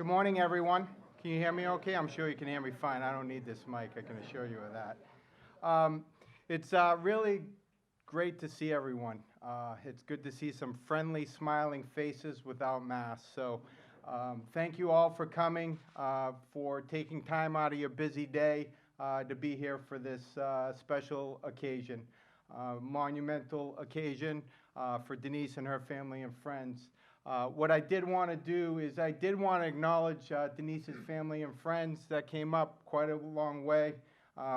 morning, everyone. Can you hear me okay? I'm sure you can hear me fine. I don't need this mic, I can assure you of that. It's really great to see everyone. It's good to see some friendly, smiling faces without masks. So thank you all for coming, for taking time out of your busy day to be here for this special occasion, monumental occasion for Denise and her family and friends. What I did want to do is I did want to acknowledge Denise's family and friends that came up quite a long way,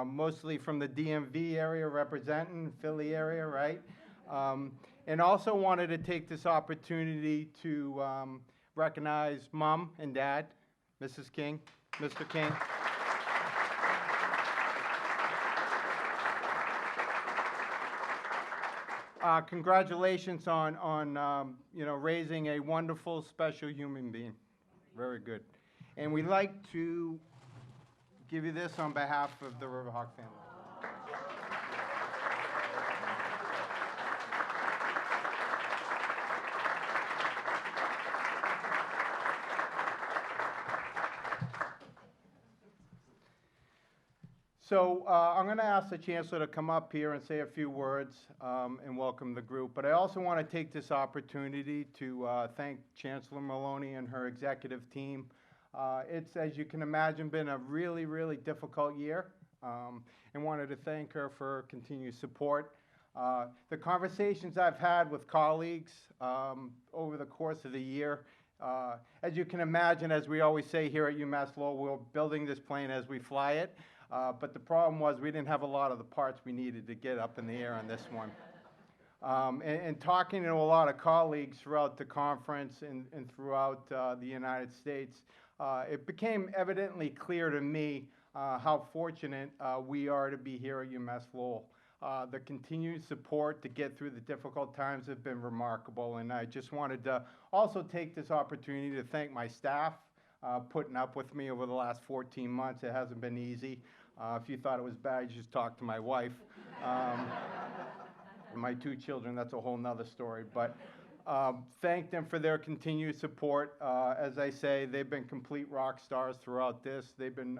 mostly from the DMV area representing Philly area, right? And also wanted to take this opportunity to recognize Mom and Dad, Mrs. King, Mr. King. Congratulations on raising a wonderful, special human being. Very good. And we'd like to give you this on behalf of the Riverhawk family. So I'm going to ask the Chancellor to come up here and say a few words and welcome the group. But I also want to take this opportunity to thank Chancellor Maloney and her executive team. It's, as you can imagine, been a really, really difficult year, and wanted to thank her for her continued support. The conversations I've had with colleagues over the course of the year, as you can imagine, as we always say here at UMass Lowell, we're building this plane as we fly it. But the problem was we didn't have a lot of the parts we needed to get up in the air on this one. And talking to a lot of colleagues throughout the conference and throughout the United States, it became evidently clear to me how fortunate we are to be here at UMass Lowell. The continued support to get through the difficult times have been remarkable, and I just wanted to also take this opportunity to thank my staff putting up with me over the last 14 months. It hasn't been easy. If you thought it was bad, you just talk to my wife. My two children, that's a whole nother story. But thank them for their continued support. As I say, they've been complete rock stars throughout this. They've been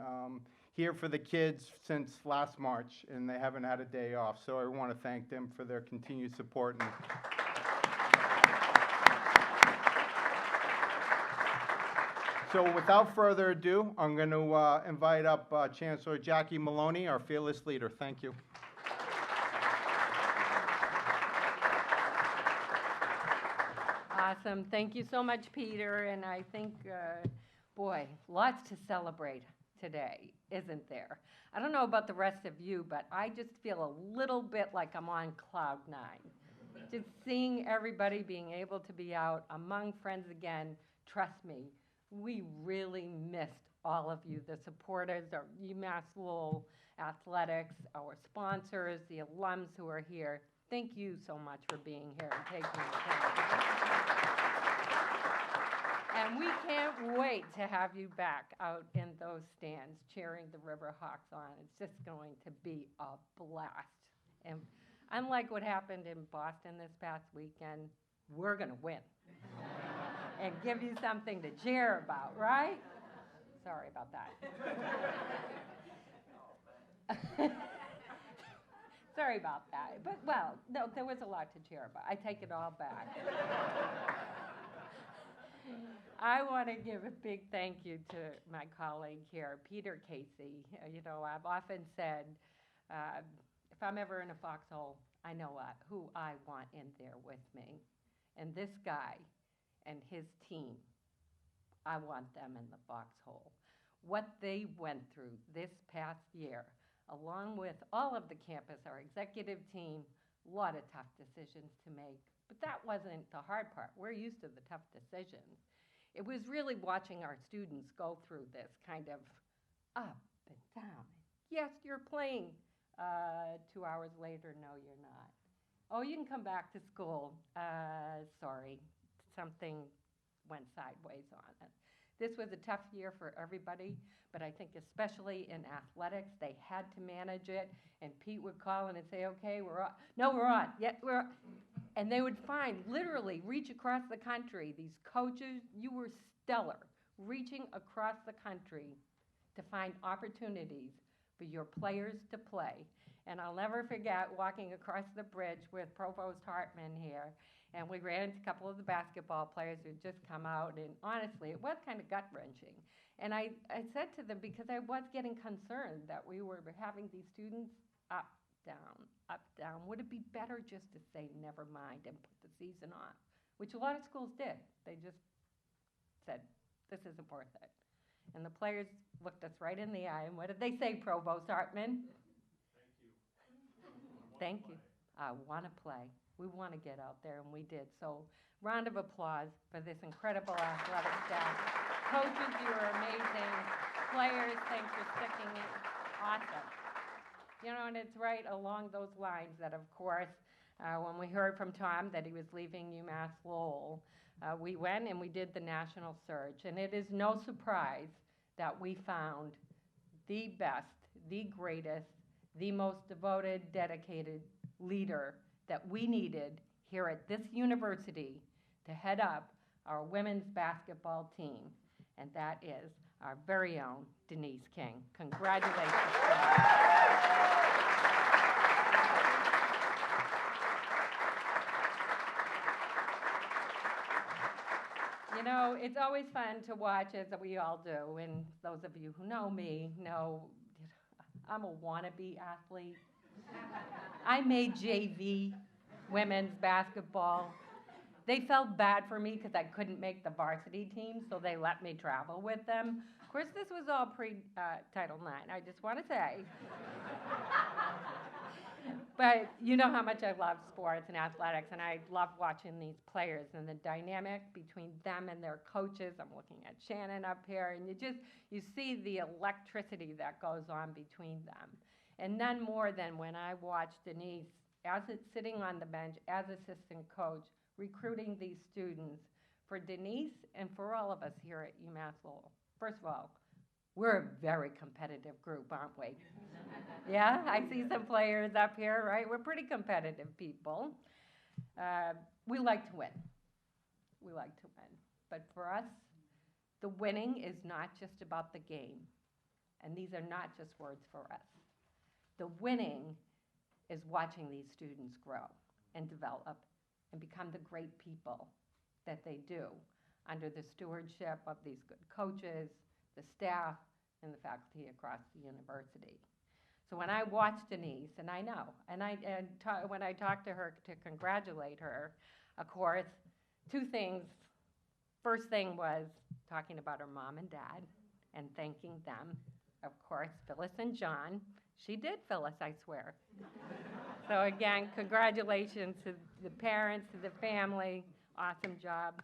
here for the kids since last March, and they haven't had a day off. So I want to thank them for their continued support. So without further ado, I'm going to invite up Chancellor Jackie Maloney, our fearless leader. Thank you. Awesome. Thank you so much, Peter. And I think, boy, lots to celebrate today, isn't there? I don't know about the rest of you, but I just feel a little bit like I'm on cloud nine. Just seeing everybody being able to be out among friends again, trust me, we really missed all of you, the supporters, our UMass Lowell Athletics, our sponsors, the alums who are here. Thank you so much for being here and taking the time. And we can't wait to have you back out in those stands cheering the Riverhawks on. It's just going to be a blast. And unlike what happened in Boston this past weekend, we're going to win. And give you something to cheer about, right? Sorry about that. Sorry about that. But, well, no, there was a lot to cheer about. I take it all back. I want to give a big thank you to my colleague here, Peter Casey. You know, I've often said, if I'm ever in a foxhole, I know who I want in there with me. And this guy and his team, I want them in the foxhole. What they went through this past year, along with all of the campus, our executive team, a lot of tough decisions to make. But that wasn't the hard part. We're used to the tough decisions. It was really watching our students go through this kind of up and down. Yes, you're playing. 2 hours later, no, you're not. Oh, you can come back to school. Sorry. Something went sideways on it. This was a tough year for everybody, but I think especially in athletics, they had to manage it, and Pete would call in and say, okay, we're on. No, we're on. Yeah, we're on. And they would find, literally, reach across the country, these coaches, you were stellar. reaching across the country to find opportunities for your players to play. And I'll never forget walking across the bridge with Provost Hartman here, and we ran into a couple of the basketball players who had just come out, and honestly, it was kind of gut-wrenching. And I said to them, because I was getting concerned that we were having these students up, down. Would it be better just to say, never mind, and put the season on? Which a lot of schools did. They just said, this isn't worth it. And the players looked us right in the eye, and what did they say, Provost Hartman? Thank you. I want to play. We want to get out there, and we did. So round of applause for this incredible athletic staff. Coaches, you are amazing. Players, thanks for sticking it. Awesome. You know, and it's right along those lines that, of course, when we heard from Tom that he was leaving UMass Lowell, we went and we did the national search. And it is no surprise that we found the best, the greatest, the most devoted, dedicated leader that we needed here at this university to head up our women's basketball team. And that is our very own Denise King. Congratulations. You know, it's always fun to watch, as we all do, and those of you who know me know I'm a wannabe athlete. I made JV women's basketball. They felt bad for me because I couldn't make the varsity team, so they let me travel with them. Of course, this was all pre-Title IX, I just want to say. But you know how much I love sports and athletics, and I love watching these players and the dynamic between them and their coaches. I'm looking at Shannon up here, and you see the electricity that goes on between them. And none more than when I watched Denise, as it's sitting on the bench as assistant coach, recruiting these students. For Denise and for all of us here at UMass Lowell, first of all, we're a very competitive group, aren't we? Yeah, I see some players up here, right? We're pretty competitive people. We like to win. We like to win. But for us, the winning is not just about the game. And these are not just words for us. The winning is watching these students grow and develop and become the great people that they do under the stewardship of these good coaches, the staff, and the faculty across the university. So when I watch Denise, and I know, when I talk to her to congratulate her, of course, two things. First thing was talking about her mom and dad and thanking them. Of course, Phyllis and John. She did, Phyllis, I swear. So again, congratulations to the parents, to the family. Awesome job.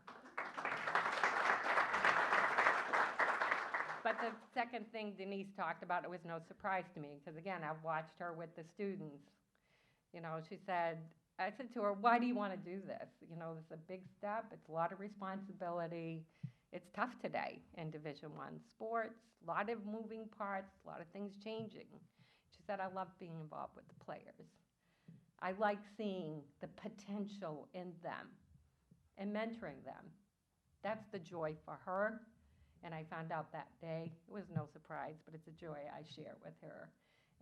But the second thing Denise talked about, it was no surprise to me, because again, I've watched her with the students. You know, I said to her, why do you want to do this? You know, it's a big step, it's a lot of responsibility. It's tough today in Division I sports, a lot of moving parts, a lot of things changing. She said, I love being involved with the players. I like seeing the potential in them and mentoring them. That's the joy for her. And I found out that day, it was no surprise, but it's a joy I share with her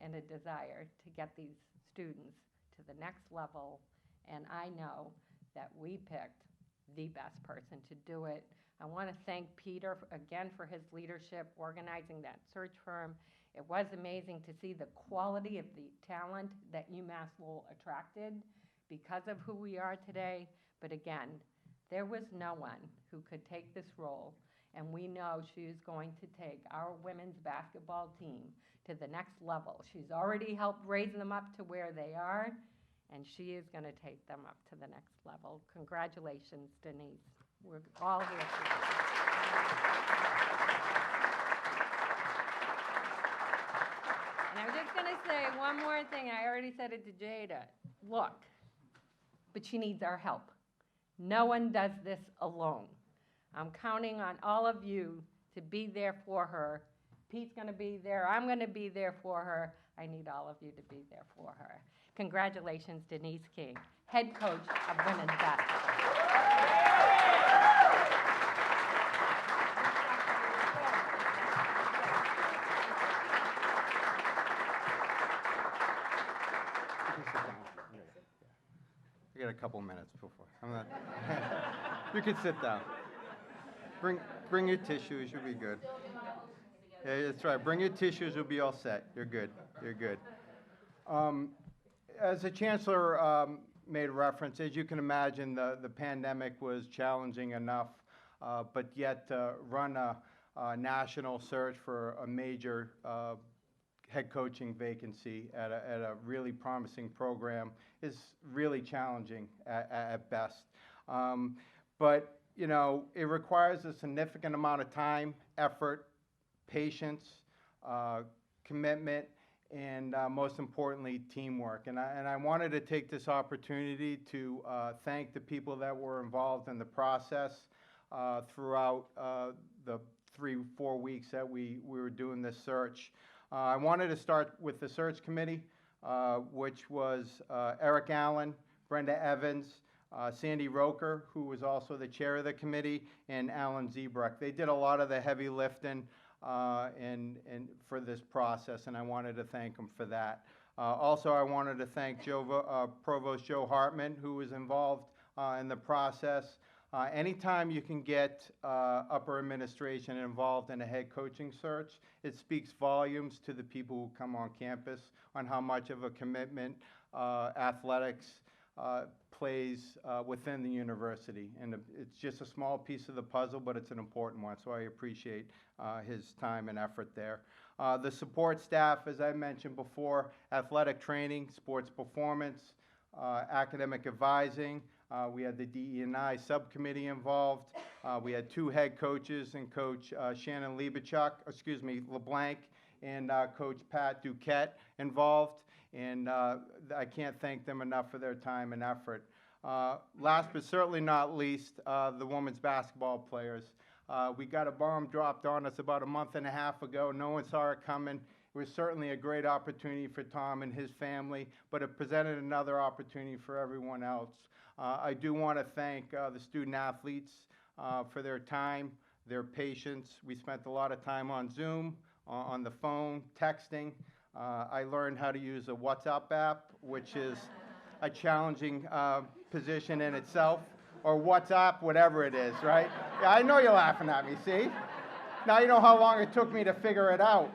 and a desire to get these students to the next level. And I know that we picked the best person to do it. I want to thank Peter again for his leadership, organizing that search firm. It was amazing to see the quality of the talent that UMass Lowell attracted because of who we are today. But again, there was no one who could take this role. And we know she is going to take our women's basketball team to the next level. She's already helped raise them up to where they are, and she is going to take them up to the next level. Congratulations, Denise. We're all here for you. And I'm just going to say one more thing. I already said it to Jada. Look, but she needs our help. No one does this alone. I'm counting on all of you to be there for her. Pete's going to be there. I'm going to be there for her. I need all of you to be there for her. Congratulations, Denise King, head coach of women's basketball. couple minutes before. I'm not. You can sit down. Bring your tissues. You'll be good. Yeah, that's right. Bring your tissues. You'll be all set. You're good. You're good. As the Chancellor made reference, as you can imagine, the pandemic was challenging enough, but yet run a national search for a major head coaching vacancy at a really promising program is really challenging at best. But, you know, it requires a significant amount of time, effort, patience, commitment, and most importantly, teamwork. And I wanted to take this opportunity to thank the people that were involved in the process throughout the 3-4 weeks that we were doing this search. I wanted to start with the search committee, which was Eric Allen, Brenda Evans, Sandy Roker, who was also the chair of the committee, and Alan Zebruck. They did a lot of the heavy lifting and for this process, and I wanted to thank them for that. Also, I wanted to thank Provost Joe Hartman, who was involved in the process. Anytime you can get upper administration involved in a head coaching search, it speaks volumes to the people who come on campus on how much of a commitment athletics plays within the university. And it's just a small piece of the puzzle, but it's an important one, so I appreciate his time and effort there. The support staff, as I mentioned before, athletic training, sports performance, academic advising. We had the DE&I subcommittee involved. We had 2 head coaches, and Coach Shannon LeBlanc, and Coach Pat Duquette involved. And I can't thank them enough for their time and effort. Last but certainly not least, the women's basketball players. We got a bomb dropped on us about a month and a half ago. No one saw it coming. It was certainly a great opportunity for Tom and his family, but it presented another opportunity for everyone else. I do want to thank the student athletes for their time, their patience. We spent a lot of time on Zoom, on the phone, texting. I learned how to use a WhatsApp app, which is a challenging position in itself, or WhatsApp, whatever it is, right? Yeah, I know you're laughing at me, see? Now you know how long it took me to figure it out.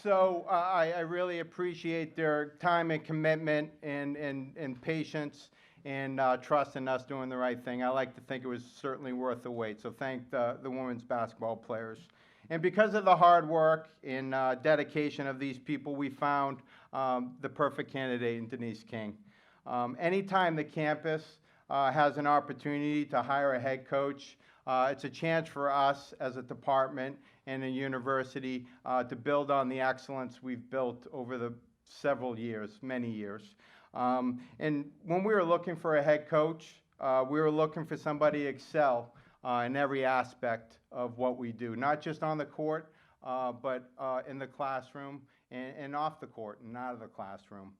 So I really appreciate their time and commitment and patience and trust in us doing the right thing. I like to think it was certainly worth the wait, so thank the women's basketball players. And because of the hard work and dedication of these people, we found the perfect candidate in Denise King. Anytime the campus has an opportunity to hire a head coach, it's a chance for us as a department and a university to build on the excellence we've built over the several years, many years. And when we were looking for a head coach, we were looking for somebody to excel in every aspect of what we do, not just on the court, but in the classroom and off the court and out of the classroom.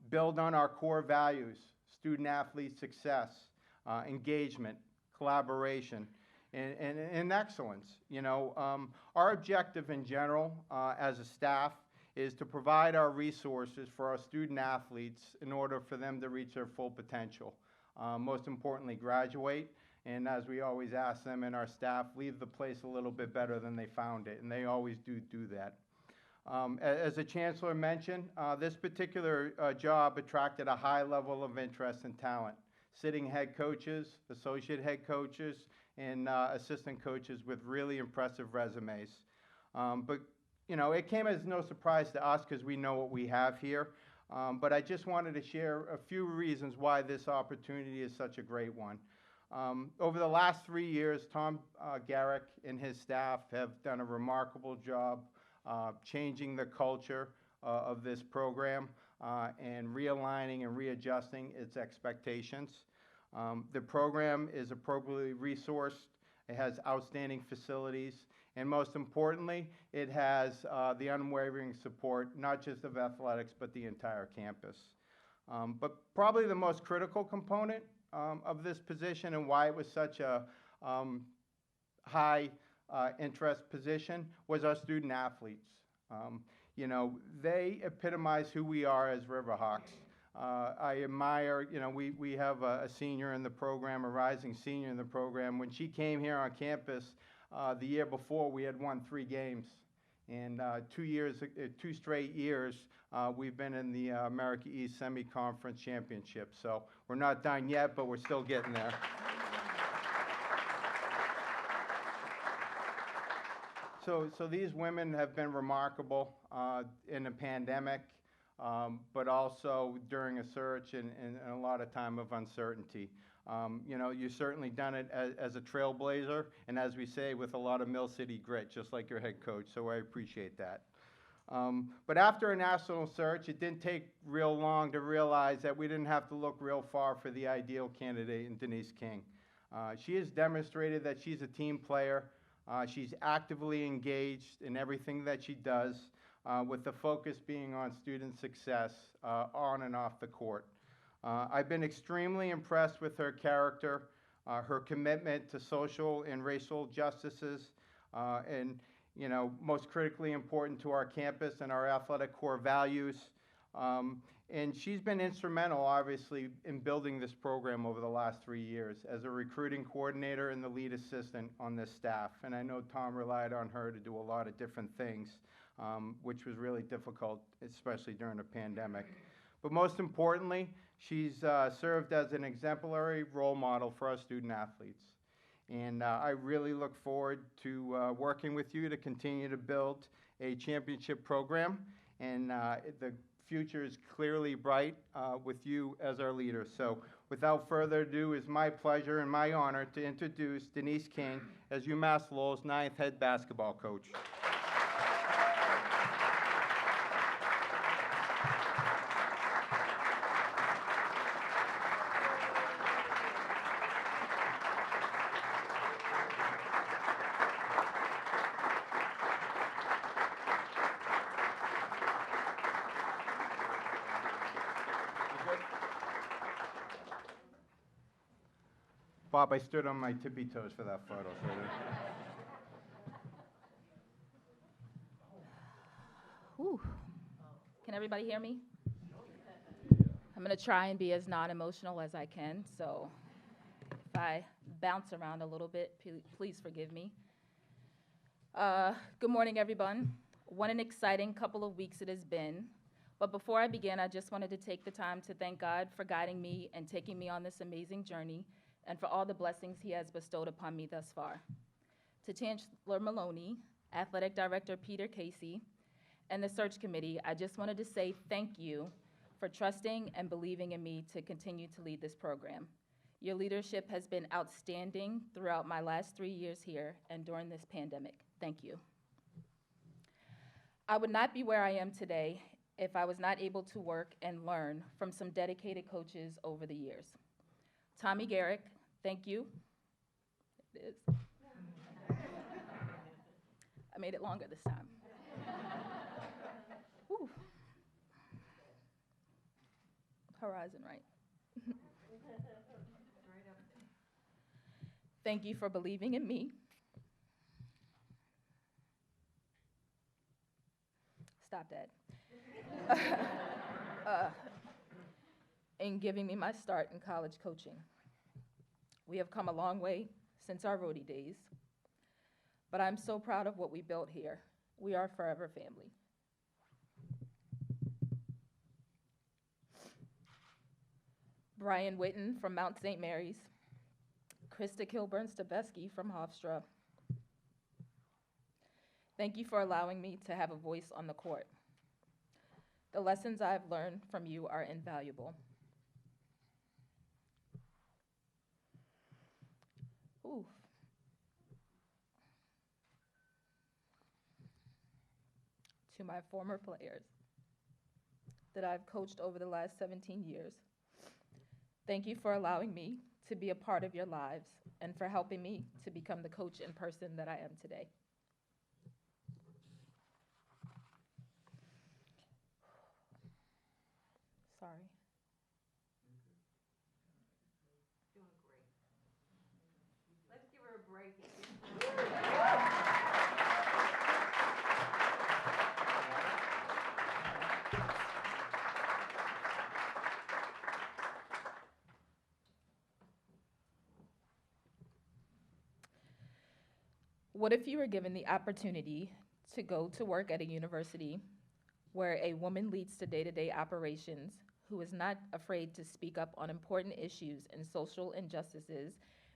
Build on our core values: student-athlete success, engagement, collaboration, and excellence. You know, our objective in general as a staff is to provide our resources for our student-athletes in order for them to reach their full potential. Most importantly, graduate. And as we always ask them and our staff, leave the place a little bit better than they found it, and they always do that. As the Chancellor mentioned, this particular job attracted a high level of interest and talent. Sitting head coaches, associate head coaches, and assistant coaches with really impressive resumes. But, you know, it came as no surprise to us because we know what we have here. But I just wanted to share a few reasons why this opportunity is such a great one. Over the last 3 years, Tom Garrick and his staff have done a remarkable job changing the culture of this program and realigning and readjusting its expectations. The program is appropriately resourced, it has outstanding facilities, and most importantly, it has the unwavering support, not just of athletics, but the entire campus. But probably the most critical component of this position and why it was such a high interest position was our student athletes. You know, they epitomize who we are as Riverhawks. I admire, we have a senior in the program, a rising senior in the program. When she came here on campus the year before, we had won 3 games. And 2 straight years, we've been in the America East Semi-Conference Championship. So we're not done yet, but we're still getting there. So these women have been remarkable in the pandemic, but also during a search and a lot of time of uncertainty. You've certainly done it as a trailblazer, and as we say, with a lot of Mill City grit, just like your head coach, so I appreciate that. But after a national search, it didn't take real long to realize that we didn't have to look real far for the ideal candidate in Denise King. She has demonstrated that she's a team player. She's actively engaged in everything that she does, with the focus being on student success on and off the court. I've been extremely impressed with her character, her commitment to social and racial justices, and most critically important to our campus and our athletic core values. And she's been instrumental, obviously, in building this program over the last 3 years as a recruiting coordinator and the lead assistant on this staff. And I know Tom relied on her to do a lot of different things, which was really difficult, especially during the pandemic. But most importantly, she's served as an exemplary role model for our student athletes. And I really look forward to working with you to continue to build a championship program. And the future is clearly bright with you as our leader. So without further ado, it's my pleasure and my honor to introduce Denise King as UMass Lowell's 9th head basketball coach. Bob, I stood on my tippy toes for that photo. Whew. Can everybody hear me? I'm going to try and be as non-emotional as I can, so if I bounce around a little bit, please forgive me. Good morning, everyone. What an exciting couple of weeks it has been. But before I begin, I just wanted to take the time to thank God for guiding me and taking me on this amazing journey, and for all the blessings he has bestowed upon me thus far. To Chancellor Maloney, Athletic Director Peter Casey, and the search committee, I just wanted to say thank you for trusting and believing in me to continue to lead this program. Your leadership has been outstanding throughout my last 3 years here and during this pandemic. Thank you. I would not be where I am today if I was not able to work and learn from some dedicated coaches over the years. Tommy Garrick, thank you. It is. I made it longer this time. Whew. Horizon, right? Thank you for believing in me. Stop that. And giving me my start in college coaching. We have come a long way since our roadie days, but I'm so proud of what we built here. We are forever family. Brian Witten from Mount St. Mary's, Krista Kilburn-Stabeski from Hofstra. Thank you for allowing me to have a voice on the court. The lessons I've learned from you are invaluable. Ooh. To my former players that I've coached over the last 17 years, thank you for allowing me to be a part of your lives and for helping me to become the coach and person that I am today. Sorry. Doing great. Let's give her a break. What if you were given the opportunity to go to work at a university where a woman leads to day-to-day operations, who is not afraid to speak up on important issues and social injustices,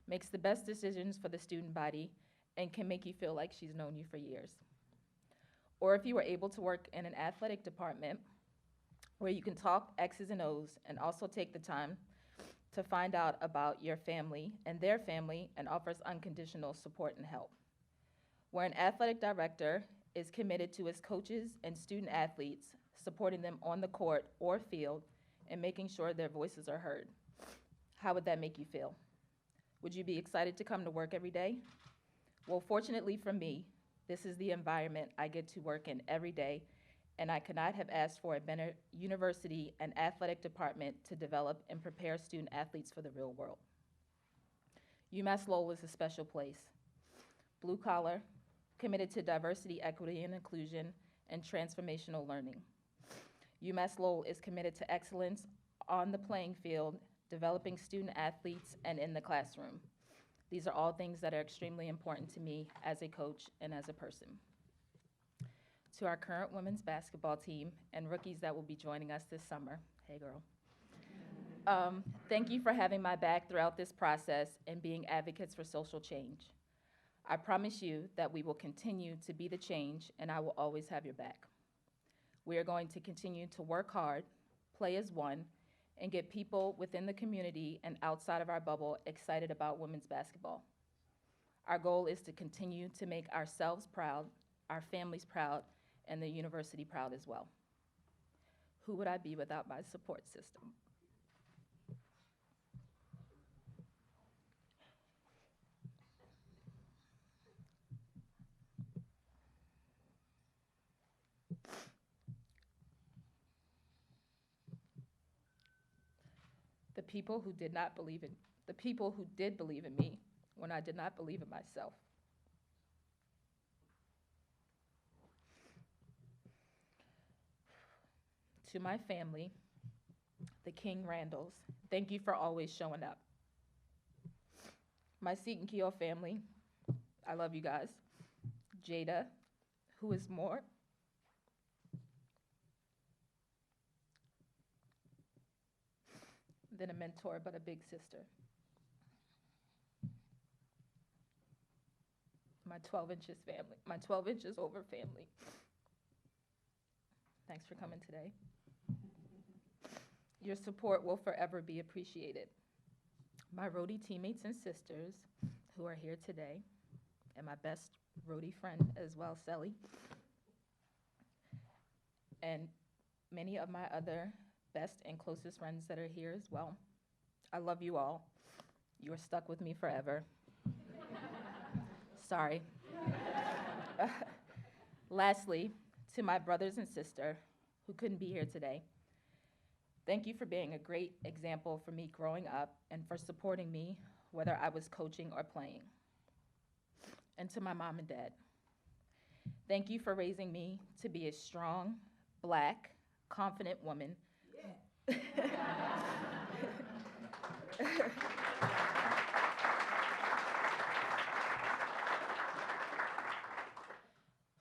makes the best decisions for the student body, and can make you feel like she's known you for years? Or if you were able to work in an athletic department where you can talk X's and O's and also take the time to find out about your family and their family and offers unconditional support and help. Where an athletic director is committed to his coaches and student athletes, supporting them on the court or field and making sure their voices are heard. How would that make you feel? Would you be excited to come to work every day? Well, fortunately for me, this is the environment I get to work in every day, and I could not have asked for a better university and athletic department to develop and prepare student athletes for the real world. UMass Lowell is a special place. Blue collar, committed to diversity, equity, and inclusion, and transformational learning. UMass Lowell is committed to excellence on the playing field, developing student athletes, and in the classroom. These are all things that are extremely important to me as a coach and as a person. To our current women's basketball team and rookies that will be joining us this summer, hey girl. Thank you for having my back throughout this process and being advocates for social change. I promise you that we will continue to be the change, and I will always have your back. We are going to continue to work hard, play as one, and get people within the community and outside of our bubble excited about women's basketball. Our goal is to continue to make ourselves proud, our families proud, and the university proud as well. Who would I be without my support system? The people who did believe in me when I did not believe in myself. To my family, the King Randalls, thank you for always showing up. My Seton Keo family, I love you guys. Jada, who is more than a mentor, but a big sister. My 12 inches family, my 12 inches over family. Thanks for coming today. Your support will forever be appreciated. My roadie teammates and sisters who are here today, and my best roadie friend as well, Sally, and many of my other best and closest friends that are here as well. I love you all. You are stuck with me forever. Sorry. Lastly, to my brothers and sister who couldn't be here today, thank you for being a great example for me growing up and for supporting me whether I was coaching or playing. And to my mom and dad, thank you for raising me to be a strong, Black, confident woman. Yeah.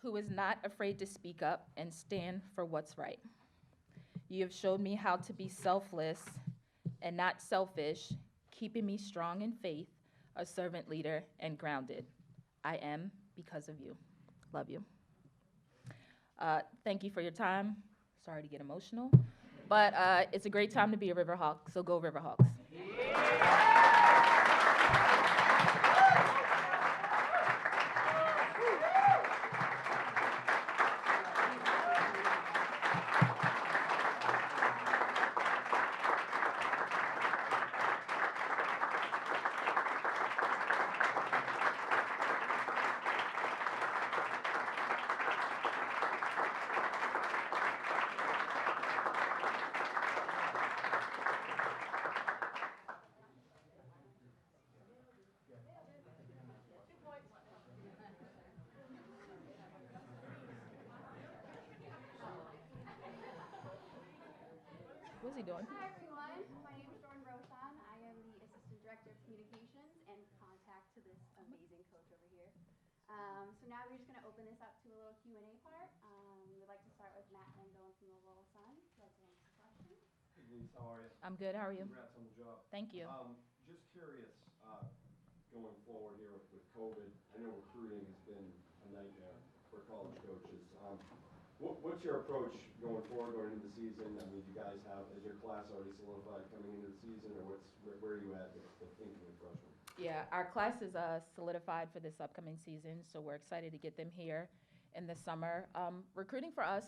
Who is not afraid to speak up and stand for what's right. You have showed me how to be selfless and not selfish, keeping me strong in faith, a servant leader, and grounded. I am because of you. Love you. Thank you for your time. Sorry to get emotional, but it's a great time to be a Riverhawk, so go Riverhawks. What's he doing? Hi everyone, my name is Jordan Roshan. I am the Assistant Director of Communications and Contact to this amazing coach over here. So now we're just going to open this up to a little Q&A part. We'd like to start with Matt Langone from the Lowell Sun. Would you like to answer questions? Hey Denise, how are you? I'm good, how are you? Congrats on the job. Thank you. Just curious, going forward here with COVID, I know recruiting has been a nightmare for college coaches. What's your approach going forward, going into the season? I mean, do you guys have, is your class already solidified coming into the season, or where are you at with the thinking of freshmen? Yeah, our class is solidified for this upcoming season, so we're excited to get them here in the summer. Recruiting for us,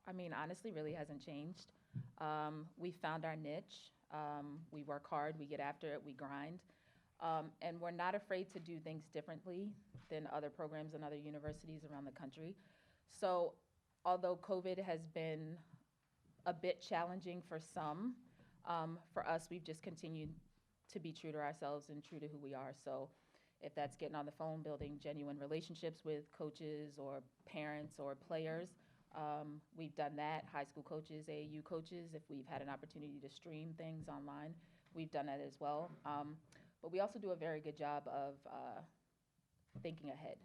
I mean, honestly, really hasn't changed. We found our niche. We work hard, we get after it, we grind. And we're not afraid to do things differently than other programs and other universities around the country. So although COVID has been a bit challenging for some, for us, we've just continued to be true to ourselves and true to who we are. So if that's getting on the phone, building genuine relationships with coaches or parents or players, we've done that. High school coaches, AAU coaches, if we've had an opportunity to stream things online, we've done that as well. But we also do a very good job of thinking ahead.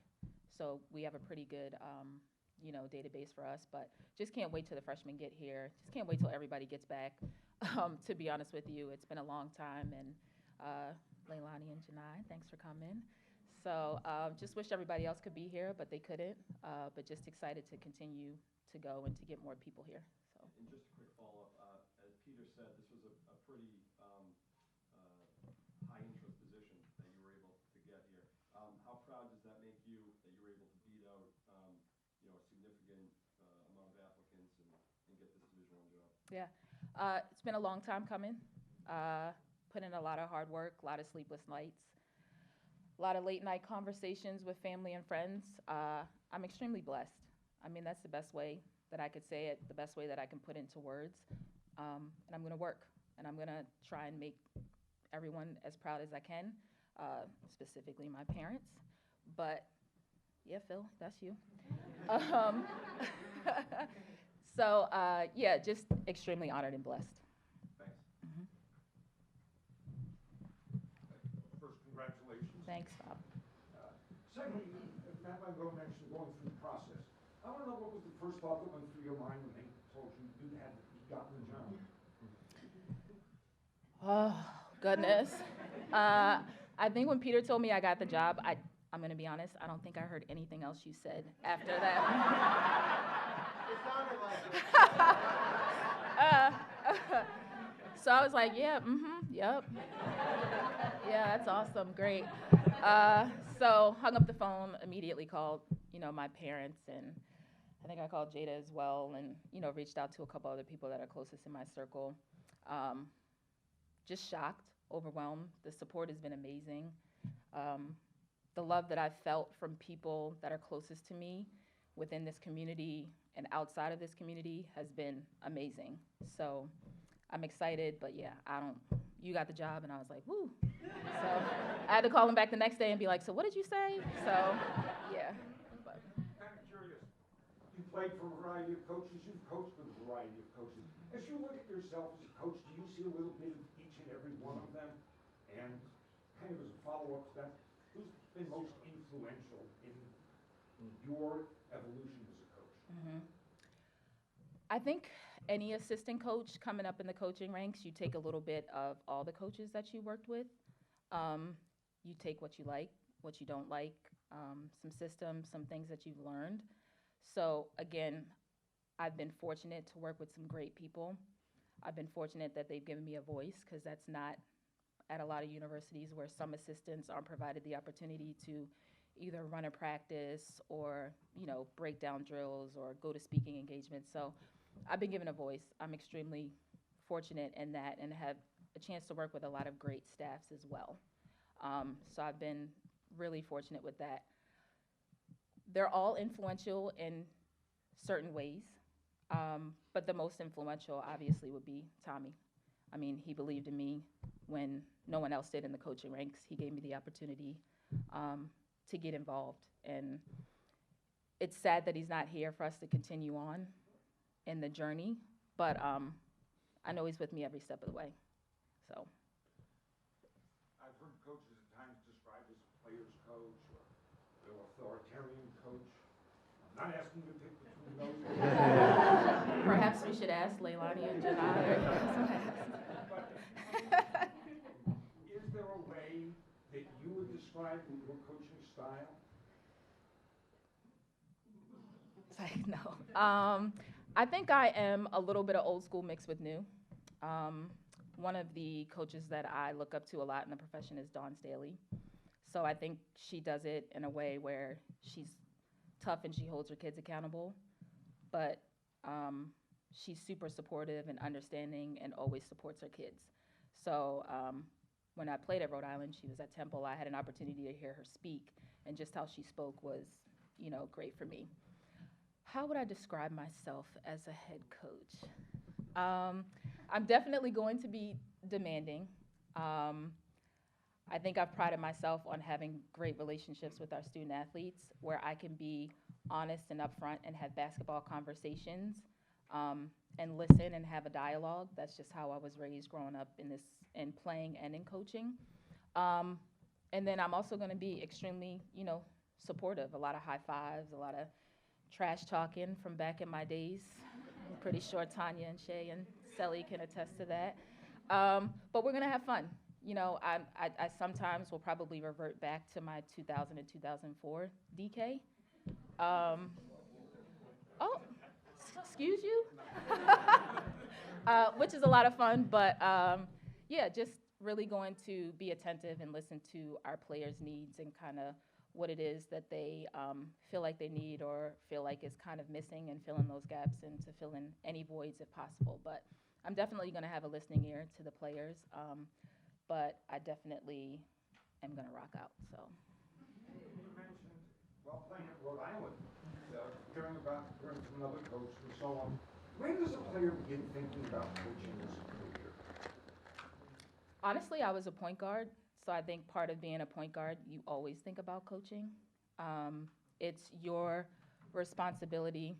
So we have a pretty good database for us, but just can't wait till the freshmen get here. Just can't wait till everybody gets back. To be honest with you, it's been a long time, and Leilani and Janai, thanks for coming. So just wish everybody else could be here, but they couldn't. But just excited to continue to go and to get more people here. So. And just a quick follow-up, as Peter said, this was a pretty high interest position that you were able to get here. How proud does that make you that you were able to beat out a significant amount of applicants and get this Division I job? Yeah, it's been a long time coming. Put in a lot of hard work, a lot of sleepless nights, a lot of late night conversations with family and friends. I'm extremely blessed. I mean, that's the best way that I could say it, the best way that I can put into words. And I'm gonna work, and I'm gonna try and make everyone as proud as I can, specifically my parents. But yeah, Phil, that's you. So yeah, just extremely honored and blessed. Thanks. Mm-hmm. First, congratulations. Thanks, Bob. Secondly, Matt Langone mentioned going through the process. I want to know, what was the first thought that went through your mind when they told you you had gotten the job? Oh, goodness. I think when Peter told me I got the job, I'm going to be honest, I don't think I heard anything else you said after that. It sounded like it. So I was like, yeah, yep. Yeah, that's awesome, great. So hung up the phone, immediately called, my parents, and I think I called Jada as well, and, reached out to a couple other people that are closest in my circle. Just shocked, overwhelmed. The support has been amazing. The love that I've felt from people that are closest to me within this community and outside of this community has been amazing. So I'm excited, but yeah, you got the job, and I was like, woo. So I had to call him back the next day and be like, so what did you say? So yeah. But. Kind of curious. You played for a variety of coaches. You've coached with a variety of coaches. As you look at yourself as a coach, do you see a little bit of each and every one of them? And kind of as a follow-up to that, who's been most influential in your evolution as a coach? Mm-hmm. I think any assistant coach coming up in the coaching ranks, you take a little bit of all the coaches that you worked with. You take what you like, what you don't like, some systems, some things that you've learned. So again, I've been fortunate to work with some great people. I've been fortunate that they've given me a voice, because that's not at a lot of universities where some assistants aren't provided the opportunity to either run a practice or, break down drills or go to speaking engagements. So I've been given a voice. I'm extremely fortunate in that, and have a chance to work with a lot of great staffs as well. So I've been really fortunate with that. They're all influential in certain ways, but the most influential obviously would be Tommy. I mean, he believed in me when no one else did in the coaching ranks. He gave me the opportunity to get involved, and it's sad that he's not here for us to continue on in the journey, but I know he's with me every step of the way. So. I've heard coaches at times described as a player's coach or a authoritarian coach? I'm not asking you to pick between those. Perhaps we should ask Leilani and Janai. Is there a way that you would describe your coaching style? It's like, no. I think I am a little bit of old school mixed with new. One of the coaches that I look up to a lot in the profession is Dawn Staley. So I think she does it in a way where she's tough and she holds her kids accountable, but she's super supportive and understanding and always supports her kids. So when I played at Rhode Island, she was at Temple, I had an opportunity to hear her speak, and just how she spoke was, great for me. How would I describe myself as a head coach? I'm definitely going to be demanding. I think I've prided myself on having great relationships with our student athletes where I can be honest and upfront and have basketball conversations and listen and have a dialogue. That's just how I was raised growing up in playing and in coaching. And then I'm also going to be extremely, supportive. A lot of high fives, a lot of trash talking from back in my days. I'm pretty sure Tanya and Shay and Sally can attest to that. But we're going to have fun. I sometimes will probably revert back to my 2000 and 2004 DK. Excuse you? Which is a lot of fun, but just really going to be attentive and listen to our players' needs and kind of what it is that they feel like they need or feel like is kind of missing, and fill in those gaps and to fill in any voids if possible. But I'm definitely going to have a listening ear to the players, but I definitely am going to rock out. So. You mentioned, while playing at Rhode Island, hearing from another coach and so on. When does a player begin thinking about coaching as a career? Honestly, I was a point guard, so I think part of being a point guard, you always think about coaching. It's your responsibility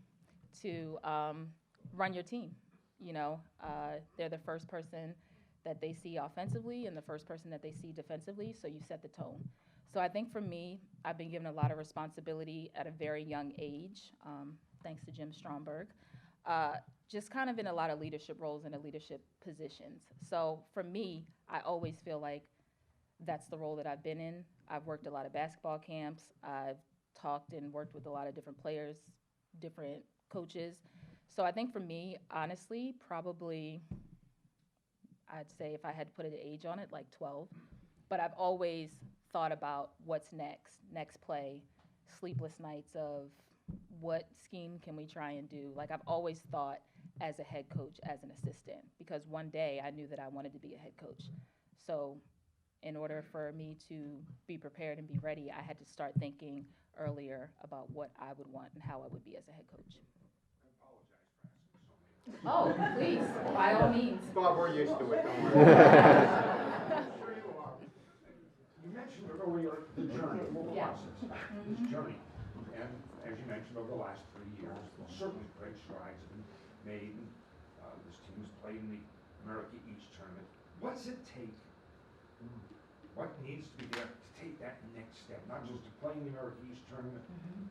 to run your team. They're the first person that they see offensively and the first person that they see defensively, so you set the tone. So I think for me, I've been given a lot of responsibility at a very young age, thanks to Jim Stromberg, just kind of in a lot of leadership roles and leadership positions. So for me, I always feel like that's the role that I've been in. I've worked a lot of basketball camps. I've talked and worked with a lot of different players, different coaches. So I think for me, honestly, probably I'd say if I had to put an age on it, like 12. But I've always thought about what's next play, sleepless nights of what scheme can we try and do. Like I've always thought as a head coach, as an assistant, because one day I knew that I wanted to be a head coach. So in order for me to be prepared and be ready, I had to start thinking earlier about what I would want and how I would be as a head coach. Oh, please, by all means. Bob, we're used to it, don't worry. Sure you are. You mentioned earlier the journey, the process, this journey. And as you mentioned, over the last 3 years, certainly great strides have been made. This team has played in the America East tournament. What's it take? What needs to be there to take that next step? Not just to play in the America East tournament,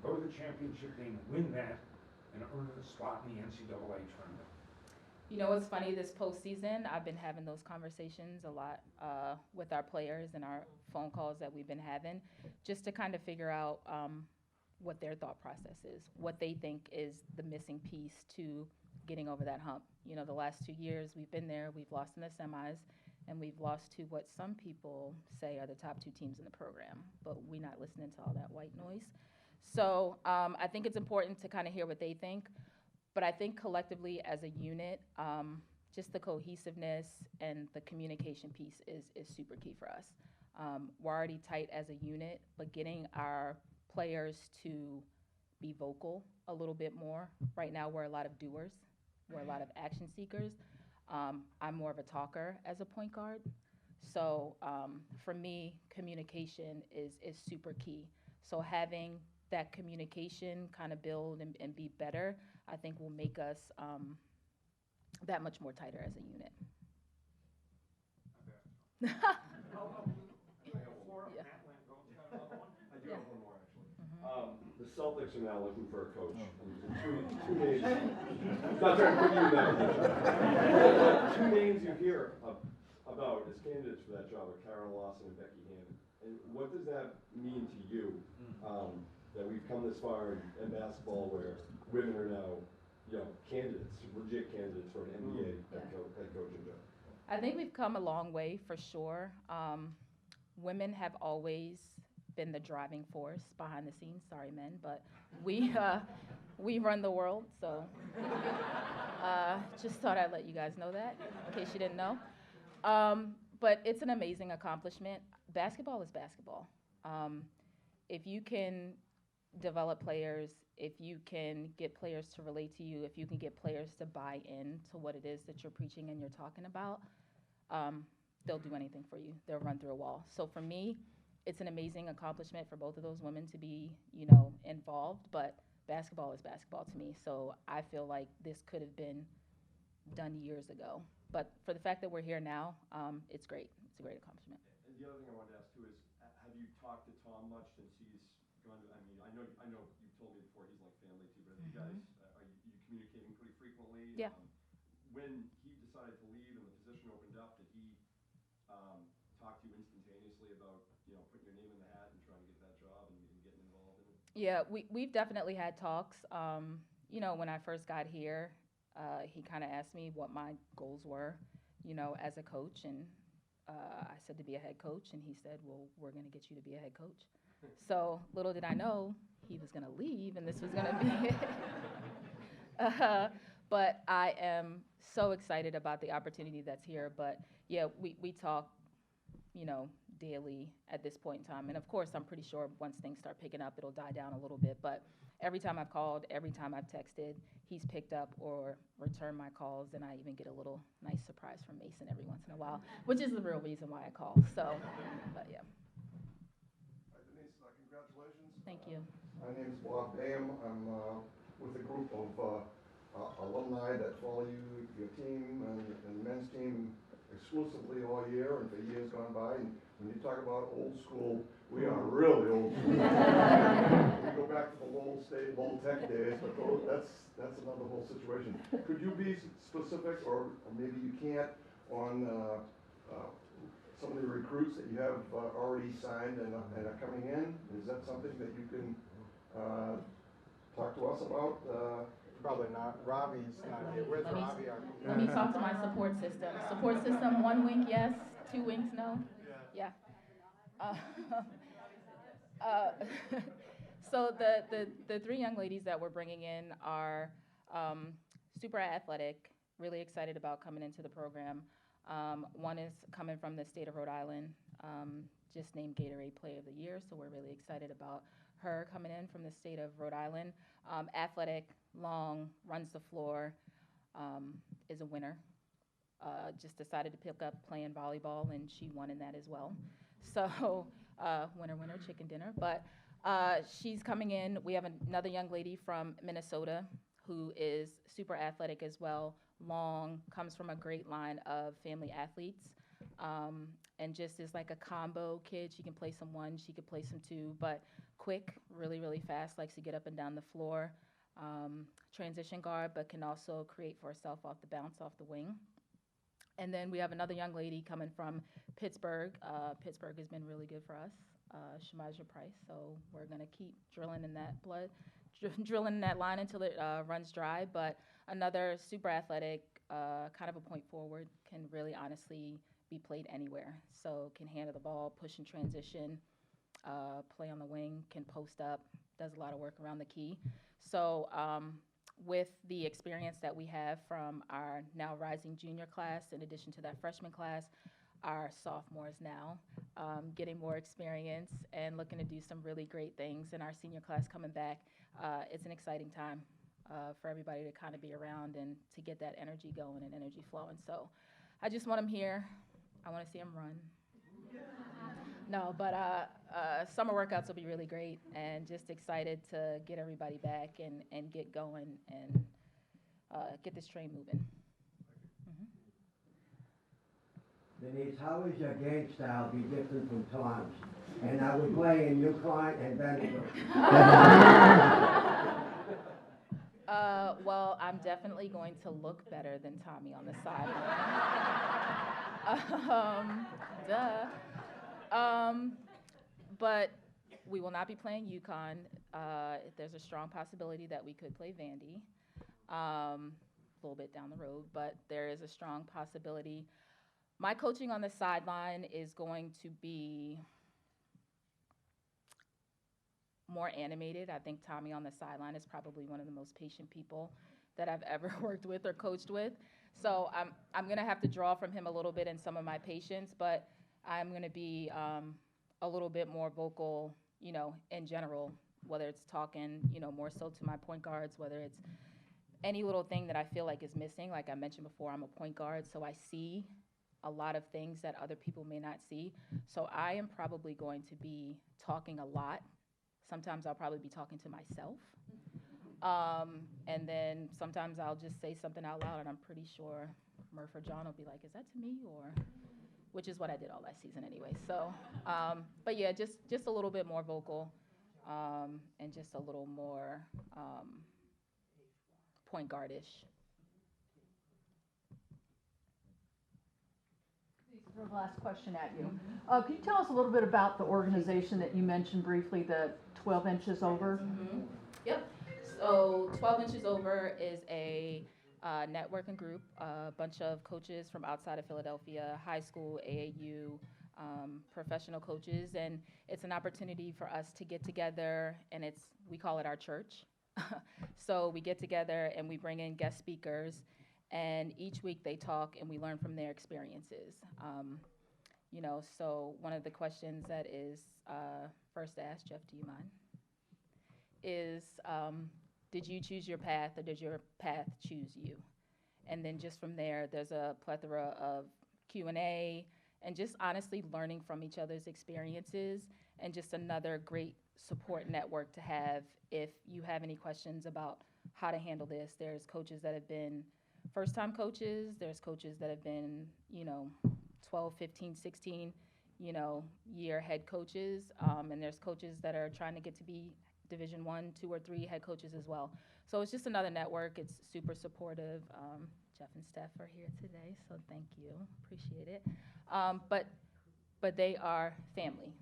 go to the championship game, win that, and earn a spot in the NCAA tournament. It's funny, this postseason, I've been having those conversations a lot with our players and our phone calls that we've been having, just to kind of figure out what their thought process is, what they think is the missing piece to getting over that hump. The last 2 years we've been there, we've lost in the semis, and we've lost to what some people say are the top 2 teams in the program, but we're not listening to all that white noise. So I think it's important to kind of hear what they think. But I think collectively as a unit, just the cohesiveness and the communication piece is super key for us. We're already tight as a unit, but getting our players to be vocal a little bit more. Right now we're a lot of doers. We're a lot of action seekers. I'm more of a talker as a point guard. So for me, communication is super key. So having that communication kind of build and be better, I think will make us that much more tighter as a unit. I do have one more, actually. the Celtics are now looking for a coach. And two names, not trying to put you in that position. But two names you hear about as candidates for that job are Karen Lawson and Becky Hammond. And what does that mean to you, that we've come this far in basketball where women are now, candidates, legit candidates for an NBA head coaching job? I think we've come a long way for sure. Women have always been the driving force behind the scenes. Sorry, men, but we run the world. So just thought I'd let you guys know that, in case you didn't know. But it's an amazing accomplishment. Basketball is basketball. If you can develop players, if you can get players to relate to you, if you can get players to buy in to what it is that you're preaching and you're talking about, they'll do anything for you. They'll run through a wall. So for me, it's an amazing accomplishment for both of those women to be, involved, but basketball is basketball to me. So I feel like this could have been done years ago. But for the fact that we're here now, it's great. It's a great accomplishment. And the other thing I wanted to ask too is, have you talked to Tom much since he's gone to, I know you've told me before he's like family too, but you guys, are you communicating pretty frequently? Yeah. When he decided to leave and the position opened up, did he talk to you instantaneously about, putting your name in the hat and trying to get that job and getting involved in it? Yeah, we've definitely had talks. When I first got here, he kind of asked me what my goals were, as a coach. And I said to be a head coach. And he said, well, we're going to get you to be a head coach. So little did I know he was going to leave and this was going to be it. But I am so excited about the opportunity that's here. But, yeah, we talk, daily at this point in time. And, of course, I'm pretty sure once things start picking up, it'll die down a little bit. But every time I've called, every time I've texted, he's picked up or returned my calls. And I even get a little nice surprise from Mason every once in a while, which is the real reason why I call. So, but, yeah. Hi, Denise, congratulations. Thank you. My name's Bob Bam. I'm with a group of alumni that follow you, your team, and the men's team exclusively all year and for years gone by. And when you talk about old school, we are really old school. We go back to the Lowell State, Lowell Tech days, but that's another whole situation. Could you be specific, or maybe you can't, on some of the recruits that you have already signed and are coming in? Is that something that you can talk to us about? Probably not. Robbie's not here. Where's Let me- Robbie? Let me talk to my support system. Support system, 1 wink yes, 2 winks no? Yeah. So the 3 young ladies that we're bringing in are super athletic, really excited about coming into the program. One is coming from the state of Rhode Island, just named Gatorade Player of the Year, so we're really excited about her coming in from the state of Rhode Island. Athletic, long, runs the floor, is a winner. Just decided to pick up playing volleyball, and she won in that as well. So winner, winner, chicken dinner. But she's coming in. We have another young lady from Minnesota who is super athletic as well, long, comes from a great line of family athletes, and just is like a combo kid. She can play some 1, she could play some 2, but quick, really, really fast, likes to get up and down the floor. Transition guard, but can also create for herself off the bounce, off the wing. And then we have another young lady coming from Pittsburgh. Pittsburgh has been really good for us, Shemaja Price. So we're going to keep drilling in that drilling in that line until it runs dry. But another super athletic, kind of a point forward, can really honestly be played anywhere. So can handle the ball, push and transition, play on the wing, can post up, does a lot of work around the key. So with the experience that we have from our now rising junior class, in addition to that freshman class, our sophomores now, getting more experience and looking to do some really great things, and our senior class coming back, it's an exciting time for everybody to kind of be around and to get that energy going and energy flowing. So I just want them here. I want to see them run. No, but summer workouts will be really great, and just excited to get everybody back and get going and get this train moving. Denise, how is your game style be different from Tom's? And I would play in Yukon and Benadryl. Well, I'm definitely going to look better than Tommy on the sideline. But we will not be playing UConn. There's a strong possibility that we could play Vandy a little bit down the road, but there is a strong possibility. My coaching on the sideline is going to be more animated. I think Tommy on the sideline is probably one of the most patient people that I've ever worked with or coached with. So I'm going to have to draw from him a little bit in some of my patience, but I'm going to be a little bit more vocal, you know, in general, whether it's talking, you know, more so to my point guards, whether it's any little thing that I feel like is missing. Like I mentioned before, I'm a point guard, so I see a lot of things that other people may not see. So I am probably going to be talking a lot. Sometimes I'll probably be talking to myself. And then sometimes I'll just say something out loud, and I'm pretty sure Murph or John will be like, is that to me? Or, which is what I did all last season anyway. So, but yeah, just a little bit more vocal, and just a little more point guard-ish. Throw the last question at you. Can you tell us a little bit about the organization that you mentioned briefly, the 12 Inches Over? Mm-hmm. Yep. So 12 Inches Over is a networking group, a bunch of coaches from outside of Philadelphia, high school, AAU, professional coaches, and it's an opportunity for us to get together, and we call it our church. So we get together and we bring in guest speakers, and each week they talk and we learn from their experiences. You know, so one of the questions that is first asked, Jeff, do you mind, is did you choose your path or did your path choose you? And then just from there, there's a plethora of Q&A and just honestly learning from each other's experiences, and just another great support network to have if you have any questions about how to handle this. There's coaches that have been first-time coaches, there's coaches that have been, you know, 12, 15, 16, you know, year head coaches, and there's coaches that are trying to get to be Division 1, 2, or 3 head coaches as well. So it's just another network. It's super supportive. Jeff and Steph are here today, so thank you, appreciate it. But they are family,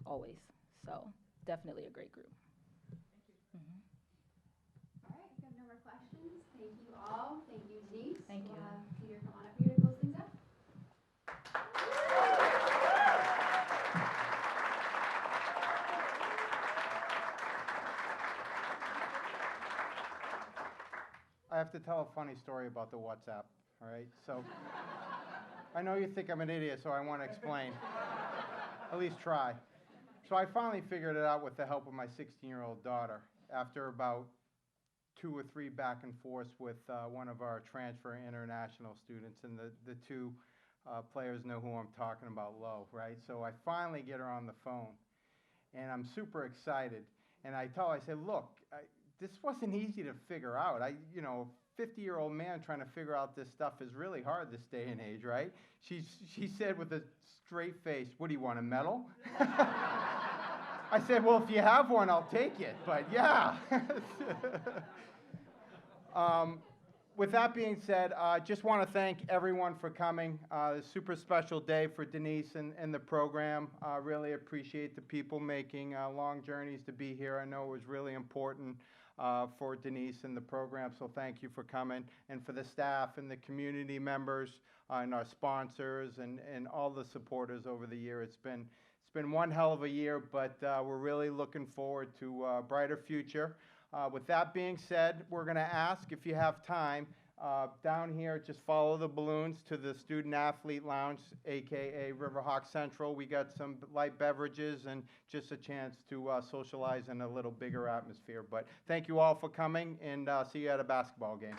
always. So definitely a great group. All right, if you have no more questions, thank you all. Thank you, Denise. Thank you. We'll have Peter come on up here to close things up. I have to tell a funny story about the WhatsApp, all right? So, I know you think I'm an idiot, so I want to explain. At least try. So I finally figured it out with the help of my 16-year-old daughter after about 2 or 3 back and forths with one of our transfer international students, and the two players know who I'm talking about low, right? So I finally get her on the phone, and I'm super excited. And I tell her, I said, look, this wasn't easy to figure out. You know, a 50-year-old man trying to figure out this stuff is really hard this day and age, right? She said with a straight face, what do you want, a medal? I said, well, if you have one, I'll take it, but yeah. With that being said, I just want to thank everyone for coming. A super special day for Denise and the program. Really appreciate the people making long journeys to be here. I know it was really important for Denise and the program, so thank you for coming. And for the staff and the community members and our sponsors and all the supporters over the year. It's been one hell of a year, but we're really looking forward to a brighter future. With that being said, we're going to ask if you have time, down here, just follow the balloons to the Student Athlete Lounge, AKA Riverhawk Central. We got some light beverages and just a chance to socialize in a little bigger atmosphere. But thank you all for coming, and see you at a basketball game.